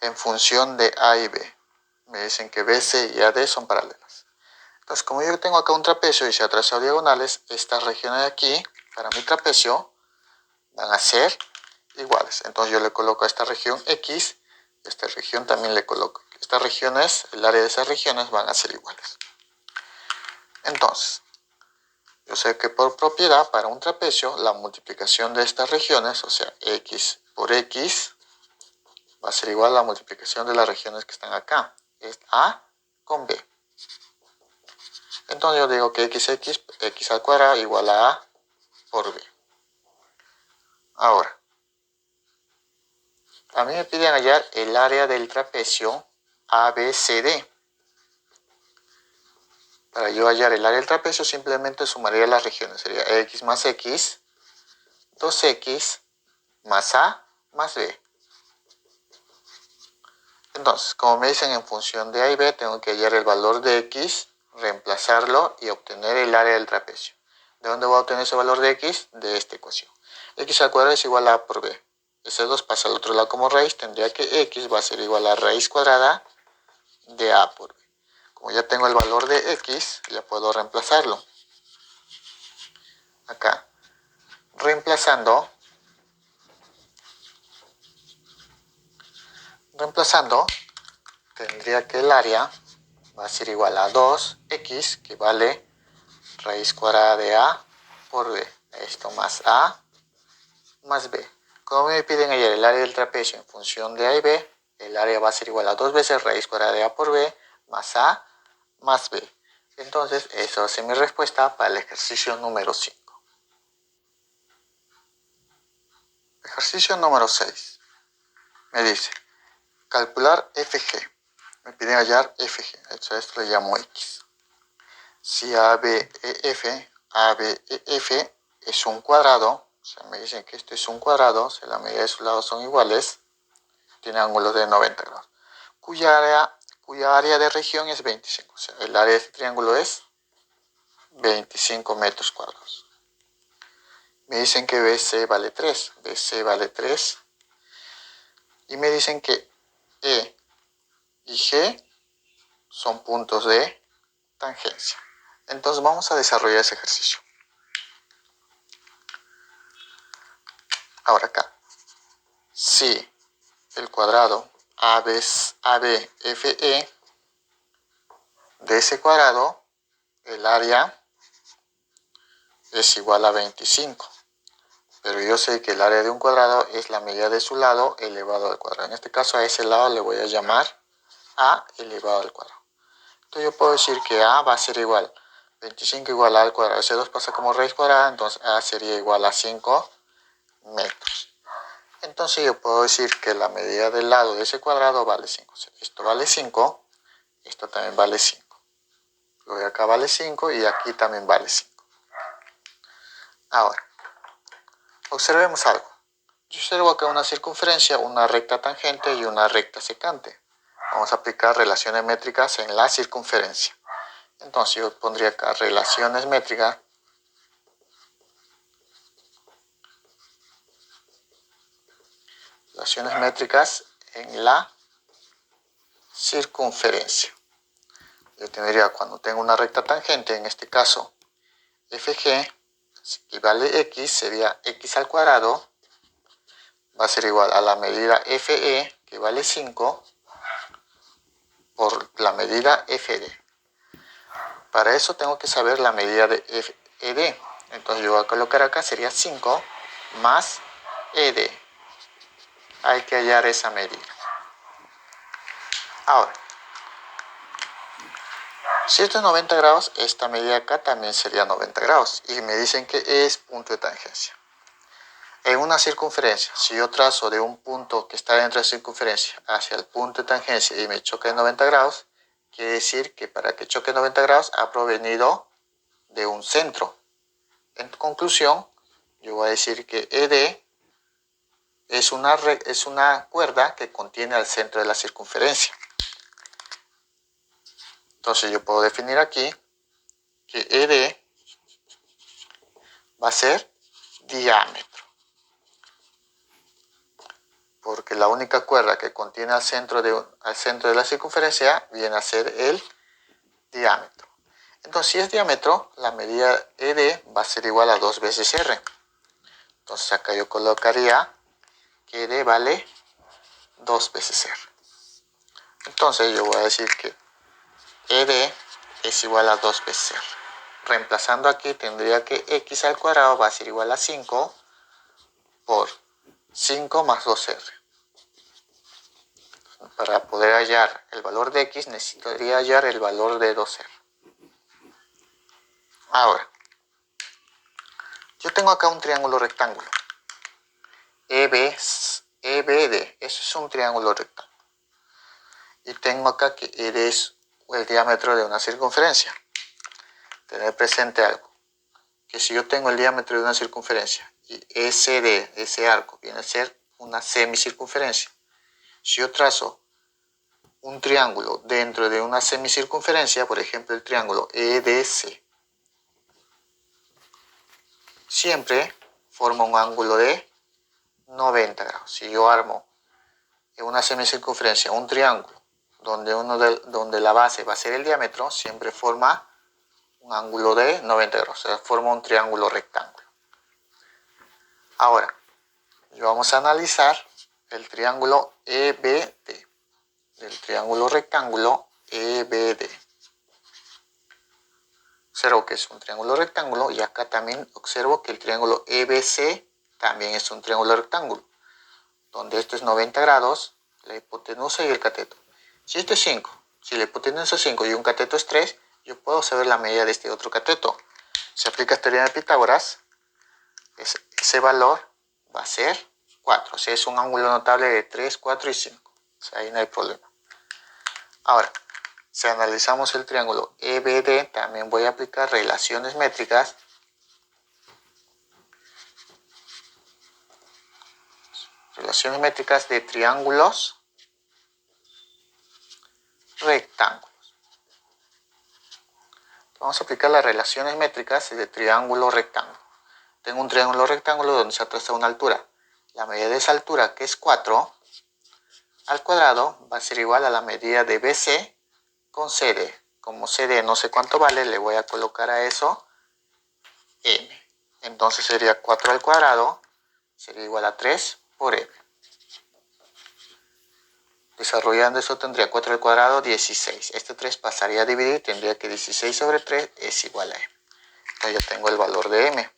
en función de A y B. Me dicen que BC y AD son paralelas. Entonces, como yo tengo acá un trapecio y se ha trazado diagonales, estas regiones de aquí, para mi trapecio, van a ser iguales. Entonces yo le coloco a esta región X, y a esta región también le coloco. Estas regiones, el área de esas regiones van a ser iguales. Entonces, yo sé que por propiedad, para un trapecio, la multiplicación de estas regiones, o sea, X por X, va a ser igual a la multiplicación de las regiones que están acá. Es A con B. Entonces yo digo que x al cuadrado igual a A por B. Ahora, a mí me piden hallar el área del trapecio ABCD. Para yo hallar el área del trapecio simplemente sumaría las regiones. Sería x más x, 2x más A más B. Entonces, como me dicen en función de A y B, tengo que hallar el valor de x, reemplazarlo y obtener el área del trapecio. ¿De dónde voy a obtener ese valor de x? De esta ecuación. X al cuadrado es igual a A por B. Ese 2 pasa al otro lado como raíz, tendría que x va a ser igual a raíz cuadrada de A por B. Como ya tengo el valor de x, ya puedo reemplazarlo. Acá, reemplazando, tendría que el área va a ser igual a 2x, que vale raíz cuadrada de A por B. Esto más A más B. Como me piden hallar el área del trapecio en función de A y B, el área va a ser igual a 2 veces raíz cuadrada de A por B más A más B. Entonces, eso va a ser mi respuesta para el ejercicio número 5. Ejercicio número 6. Me dice, calcular FG. Me piden hallar FG. Esto lo llamo X. Si ABEF es un cuadrado, o sea, me dicen que esto es un cuadrado, si la medida de sus lados son iguales, tiene ángulos de 90 grados, cuya área de región es 25. O sea, el área de este triángulo es 25 metros cuadrados. Me dicen que BC vale 3. BC vale 3. Y me dicen que E y G son puntos de tangencia. Entonces vamos a desarrollar ese ejercicio. Ahora acá, si el cuadrado ABFE de ese cuadrado, el área es igual a 25. Pero yo sé que el área de un cuadrado es la medida de su lado elevado al cuadrado. En este caso a ese lado le voy a llamar A elevado al cuadrado. Entonces yo puedo decir que A va a ser igual 25 igual a A al cuadrado. Ese 2 pasa como raíz cuadrada, entonces A sería igual a 5 metros. Entonces yo puedo decir que la medida del lado de ese cuadrado vale 5. O sea, esto vale 5, esto también vale 5. Luego acá vale 5 y aquí también vale 5. Ahora, observemos algo. Yo observo acá una circunferencia, una recta tangente y una recta secante. Vamos a aplicar relaciones métricas en la circunferencia. Entonces yo pondría acá relaciones métricas. Relaciones métricas en la circunferencia. Yo tendría, cuando tengo una recta tangente, en este caso FG, si equivale X, sería X al cuadrado, va a ser igual a la medida FE, que vale 5, por la medida FD. Para eso tengo que saber la medida de ED. Entonces yo voy a colocar acá, sería 5 más ED. Hay que hallar esa medida. Ahora, si esto es 90 grados, esta medida acá también sería 90 grados. Y me dicen que es punto de tangencia. En una circunferencia, si yo trazo de un punto que está dentro de la circunferencia hacia el punto de tangencia y me choca en 90 grados, quiere decir que para que choque 90 grados ha provenido de un centro. En conclusión, yo voy a decir que ED es una cuerda que contiene al centro de la circunferencia. Entonces yo puedo definir aquí que ED va a ser diámetro. Porque porque la única cuerda que contiene al centro de la circunferencia viene a ser el diámetro. Entonces, si es diámetro, la medida ED va a ser igual a 2 veces R. Entonces, acá yo colocaría que ED vale 2 veces R. Entonces, yo voy a decir que ED es igual a 2 veces R. Reemplazando aquí, tendría que X al cuadrado va a ser igual a 5 por 5 más 2R. Para poder hallar el valor de X, necesitaría hallar el valor de 2R. Ahora, yo tengo acá un triángulo rectángulo. EBD, eso es un triángulo rectángulo. Y tengo acá que ED es el diámetro de una circunferencia. Tener presente algo, que si yo tengo el diámetro de una circunferencia y SD, ese arco, viene a ser una semicircunferencia. Si yo trazo un triángulo dentro de una semicircunferencia, por ejemplo el triángulo EDC, siempre forma un ángulo de 90 grados. Si yo armo en una semicircunferencia un triángulo donde la base va a ser el diámetro, siempre forma un ángulo de 90 grados, o sea, forma un triángulo rectángulo. Ahora, vamos a analizar el triángulo EBD, del triángulo rectángulo EBD. Observo que es un triángulo rectángulo y acá también observo que el triángulo EBC también es un triángulo rectángulo, donde esto es 90 grados, la hipotenusa y el cateto. Si esto es 5, si la hipotenusa es 5 y un cateto es 3, yo puedo saber la medida de este otro cateto. Si aplicas teorema de Pitágoras, ese valor va a ser 4. O sea, es un ángulo notable de 3, 4 y 5. O sea, ahí no hay problema. Ahora, si analizamos el triángulo EBD, también voy a aplicar relaciones métricas. Relaciones métricas de triángulos rectángulos. Vamos a aplicar las relaciones métricas de triángulo rectángulo. Tengo un triángulo rectángulo donde se ha trazado una altura. La medida de esa altura, que es 4, al cuadrado va a ser igual a la medida de BC con CD. Como CD no sé cuánto vale, le voy a colocar a eso M. Entonces sería 4 al cuadrado, sería igual a 3 por M. Desarrollando eso tendría 4 al cuadrado, 16. Este 3 pasaría a dividir, tendría que 16 sobre 3 es igual a M. Entonces yo tengo el valor de M.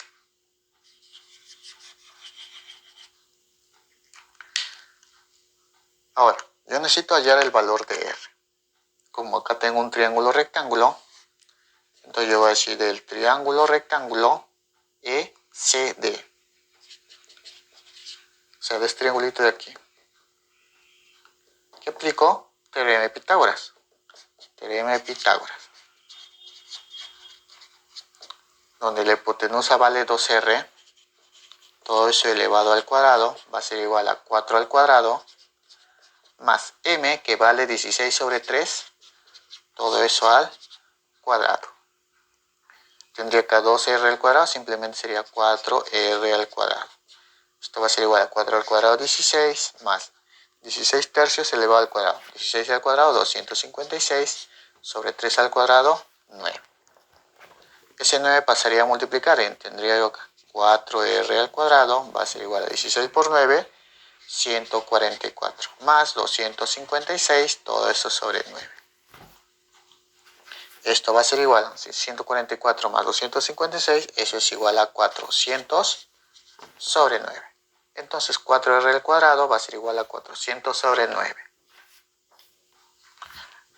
Ahora, yo necesito hallar el valor de R. Como acá tengo un triángulo rectángulo, entonces yo voy a decir del triángulo rectángulo ECD. O sea, de este triangulito de aquí. ¿Qué aplico? Teorema de Pitágoras. Teorema de Pitágoras. Donde la hipotenusa vale 2R, todo eso elevado al cuadrado va a ser igual a 4 al cuadrado, más M, que vale 16 sobre 3, todo eso al cuadrado. Tendría acá 2R al cuadrado, simplemente sería 4R al cuadrado. Esto va a ser igual a 4 al cuadrado 16, más 16 tercios elevado al cuadrado. 16 al cuadrado, 256, sobre 3 al cuadrado, 9. Ese 9 pasaría a multiplicar, tendría yo acá 4R al cuadrado, va a ser igual a 16 por 9, 144, más 256, todo eso sobre 9. Esto va a ser igual a 144 más 256, eso es igual a 400 sobre 9. Entonces 4R al cuadrado va a ser igual a 400 sobre 9.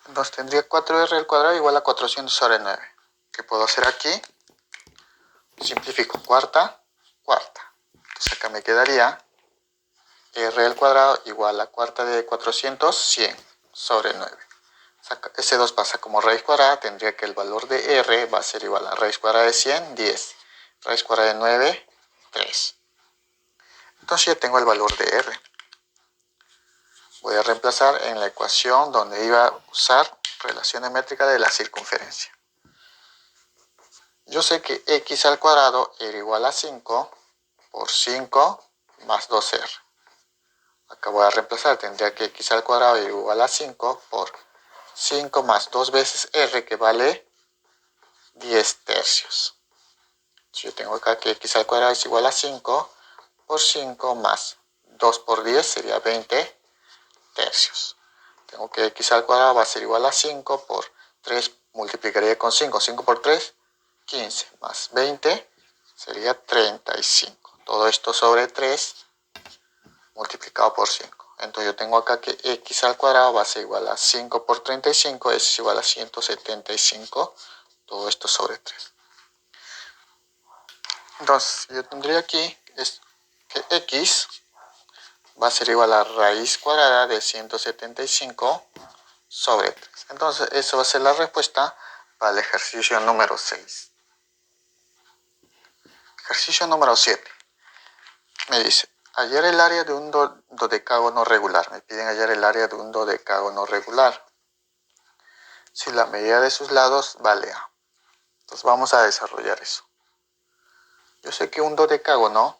Entonces tendría 4R al cuadrado igual a 400 sobre 9. ¿Qué puedo hacer aquí? Simplifico, cuarta. Entonces acá me quedaría R al cuadrado igual a cuarta de 400, 100 sobre 9. Ese 2 pasa como raíz cuadrada, tendría que el valor de R va a ser igual a raíz cuadrada de 100, 10. Raíz cuadrada de 9, 3. Entonces ya tengo el valor de R. Voy a reemplazar en la ecuación donde iba a usar relaciones métricas de la circunferencia. Yo sé que X al cuadrado era igual a 5 por 5 más 2R. acá voy a reemplazar, tendría que x al cuadrado igual a 5 por 5 más 2 veces r, que vale 10 tercios. Yo tengo acá que x al cuadrado es igual a 5 por 5 más 2 por 10 sería 20 tercios. Tengo que x al cuadrado va a ser igual a 5 por 3, multiplicaría con 5, 5 por 3, 15, más 20 sería 35. Todo esto sobre 3 multiplicado por 5. Entonces yo tengo acá que x al cuadrado va a ser igual a 5 por 35, eso es igual a 175, todo esto sobre 3. Entonces yo tendría aquí que x va a ser igual a raíz cuadrada de 175 sobre 3. Entonces eso va a ser la respuesta para el ejercicio número 6. Ejercicio número 7. Me dice, hallar el área de un dodecágono regular. Me piden hallar el área de un dodecágono regular. Si la medida de sus lados vale A. Entonces vamos a desarrollar eso. Yo sé que un dodecágono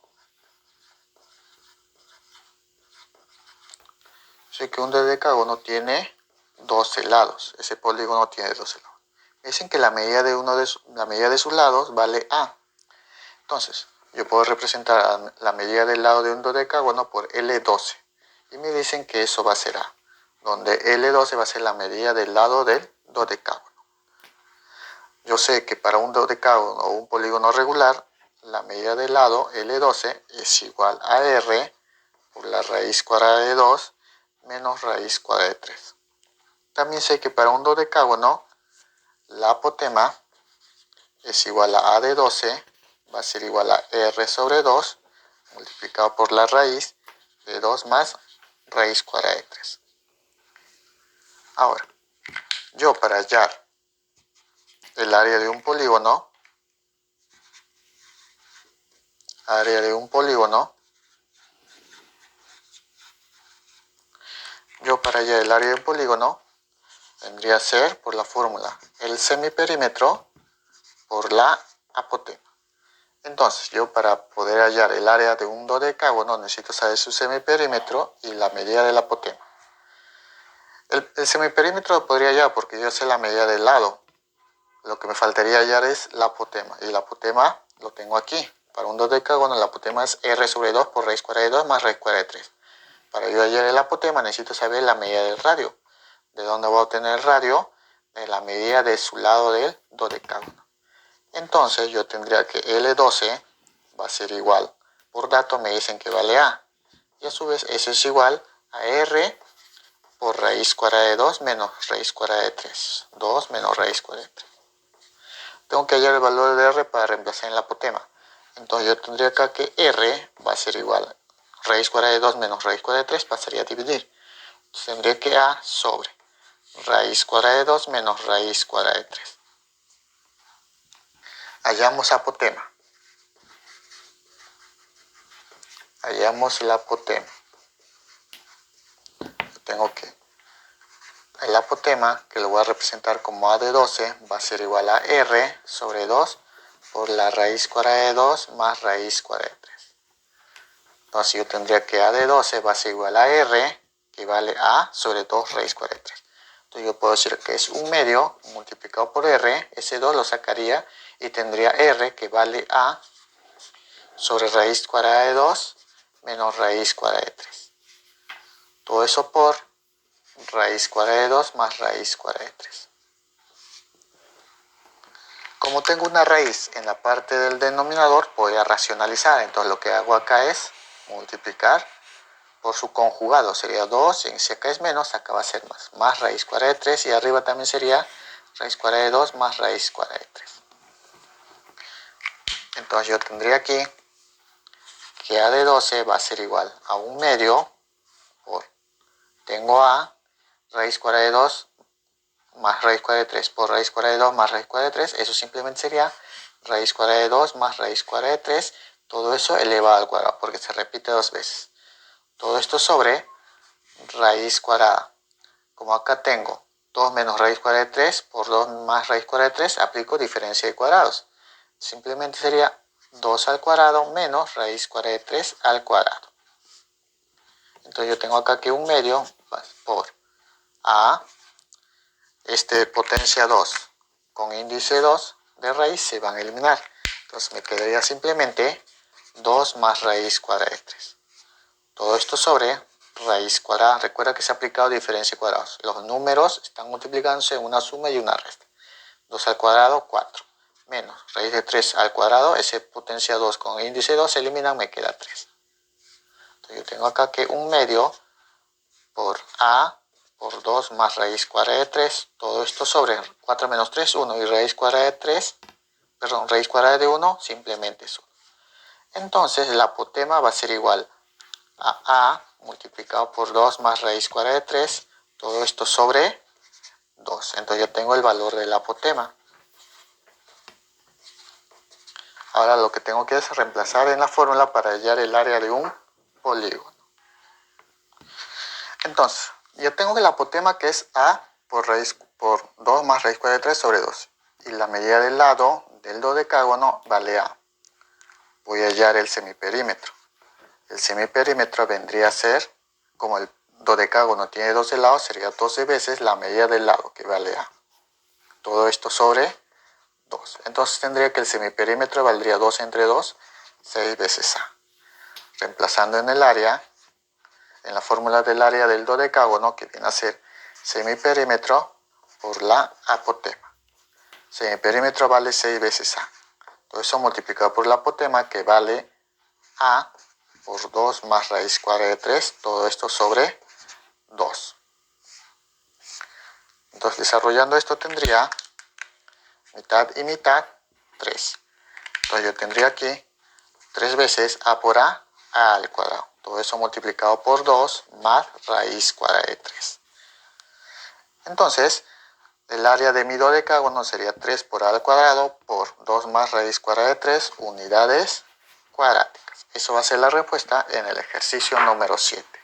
tiene 12 lados. Ese polígono tiene 12 lados. Me dicen que la medida de sus lados vale A. Entonces, yo puedo representar la medida del lado de un dodecágono por L12. Y me dicen que eso va a ser A, donde L12 va a ser la medida del lado del dodecágono. Yo sé que para un dodecágono o un polígono regular, la medida del lado L12 es igual a R por la raíz cuadrada de 2 menos raíz cuadrada de 3. También sé que para un dodecágono, la apotema es igual a A de 12, va a ser igual a R sobre 2, multiplicado por la raíz de 2 más raíz cuadrada de 3. Ahora, yo para hallar el área de un polígono, vendría a ser por la fórmula el semiperímetro por la apotema. Entonces, yo para poder hallar el área de un dodecágono necesito saber su semiperímetro y la medida del apotema. El semiperímetro lo podría hallar porque yo sé la medida del lado. Lo que me faltaría hallar es la apotema. Y la apotema lo tengo aquí. Para un dodecágono la apotema es R sobre 2 por raíz cuadrada de 2 más raíz cuadrada de 3. Para yo hallar el apotema necesito saber la medida del radio. ¿De dónde voy a obtener el radio? De la medida de su lado del dodecágono. Entonces yo tendría que L12 va a ser igual. Por dato me dicen que vale A. Y a su vez eso es igual a R por raíz cuadrada de 2 menos raíz cuadrada de 3. 2 menos raíz cuadrada de 3. Tengo que hallar el valor de R para reemplazar en la apotema. Entonces yo tendría acá que R va a ser igual a raíz cuadrada de 2 menos raíz cuadrada de 3, pasaría a dividir. Entonces tendría que A sobre raíz cuadrada de 2 menos raíz cuadrada de 3. Hallamos apotema. Hallamos la apotema. Tengo que el apotema, que lo voy a representar como A de 12, va a ser igual a R sobre 2 por la raíz cuadrada de 2 más raíz cuadrada de 3. Entonces yo tendría que A de 12 va a ser igual a R, que vale A sobre 2 raíz cuadrada de 3. Entonces yo puedo decir que es 1/2 multiplicado por R, ese 2 lo sacaría y tendría R, que vale A sobre raíz cuadrada de 2 menos raíz cuadrada de 3. Todo eso por raíz cuadrada de 2 más raíz cuadrada de 3. Como tengo una raíz en la parte del denominador, voy a racionalizar. Entonces lo que hago acá es multiplicar por su conjugado. Sería 2, y si acá es menos, acá va a ser más. Más raíz cuadrada de 3 y arriba también sería raíz cuadrada de 2 más raíz cuadrada de 3. Entonces yo tendría aquí que A de 12 va a ser igual a 1/2 por, tengo A, raíz cuadrada de 2 más raíz cuadrada de 3 por raíz cuadrada de 2 más raíz cuadrada de 3. Eso simplemente sería raíz cuadrada de 2 más raíz cuadrada de 3. Todo eso elevado al cuadrado porque se repite 2 veces. Todo esto sobre raíz cuadrada. Como acá tengo 2 menos raíz cuadrada de 3 por 2 más raíz cuadrada de 3, aplico diferencia de cuadrados. Simplemente sería 2 al cuadrado menos raíz cuadrada de 3 al cuadrado. Entonces yo tengo acá que 1/2 por A, potencia 2 con índice 2 de raíz se van a eliminar. Entonces me quedaría simplemente 2 más raíz cuadrada de 3. Todo esto sobre raíz cuadrada. Recuerda que se ha aplicado diferencia de cuadrados. Los números están multiplicándose en una suma y una resta. 2 al cuadrado, 4. Menos raíz de 3 al cuadrado, ese potencia 2 con índice 2 se eliminan, me queda 3. Entonces yo tengo acá que 1/2 por A por 2 más raíz cuadrada de 3. Todo esto sobre 4 menos 3, 1. Y raíz cuadrada de 3, perdón, raíz cuadrada de 1 simplemente es 1. Entonces la apotema va a ser igual a A multiplicado por 2 más raíz cuadrada de 3. Todo esto sobre 2. Entonces yo tengo el valor de la apotema. Ahora lo que tengo que hacer es reemplazar en la fórmula para hallar el área de un polígono. Entonces, yo tengo que la apotema que es A por 2 más raíz cuadrada de 3 sobre 2. Y la medida del lado del dodecágono vale A. Voy a hallar el semiperímetro. El semiperímetro vendría a ser, como el dodecágono tiene 12 lados, sería 12 veces la medida del lado, que vale A. Todo esto sobre 2. Entonces tendría que el semiperímetro valdría 2 entre 2, 6 veces A. Reemplazando en el área, en la fórmula del área del dodecágono, que viene a ser semiperímetro por la apotema. Semiperímetro vale 6 veces A. Todo eso multiplicado por la apotema, que vale A por 2 más raíz cuadrada de 3. Todo esto sobre 2. Entonces, desarrollando esto tendría mitad y mitad, 3. Entonces yo tendría aquí 3 veces A por A al cuadrado. Todo eso multiplicado por 2 más raíz cuadrada de 3. Entonces, el área de mi dodecágono sería 3 por A al cuadrado por 2 más raíz cuadrada de 3 unidades cuadráticas. Eso va a ser la respuesta en el ejercicio número 7.